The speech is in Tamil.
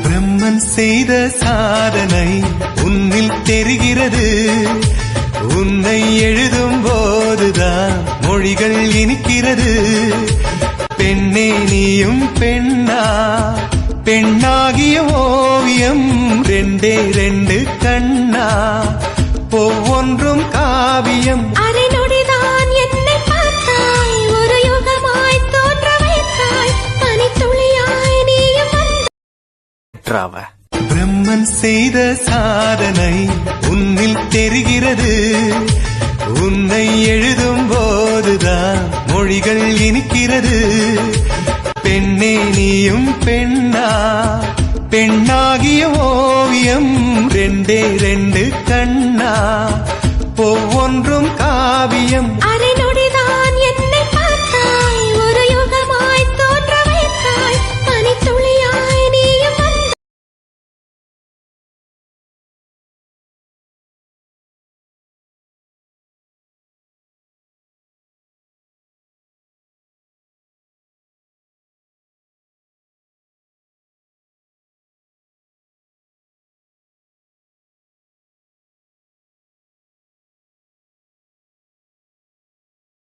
பிரம்மன் செய்த சாதனை உன்னில் தெரிகிறது. உன்னை எழுதும் போதுதான் மொழிகள் இனிக்கிறது. பெண்ணே நீயும் பெண்ணா, பெண்ணாகிய ஓவியம் ரெண்டே ரெண்டு கண்ணா, ஒவ்வொன்றும் காவியம். அரை நொடிதான் என்னை பார்த்தாய், ஒரு யுகமாய் தோன்ற வைத்தாய், பனித்துளியாய் நீயும் பிரம்மன் செய்த சாதனை உன்னில் தெரிகிறது. உன்னை எழுதும் போதுதான் மொழிகள் இனிக்கிறது. பெண்ணே நீயும் பெண்ணா, பெண்ணாகிய ஓவியம் ரெண்டே ரெண்டு கண்ணா, ஒவ்வொன்றும் காவியம். அரை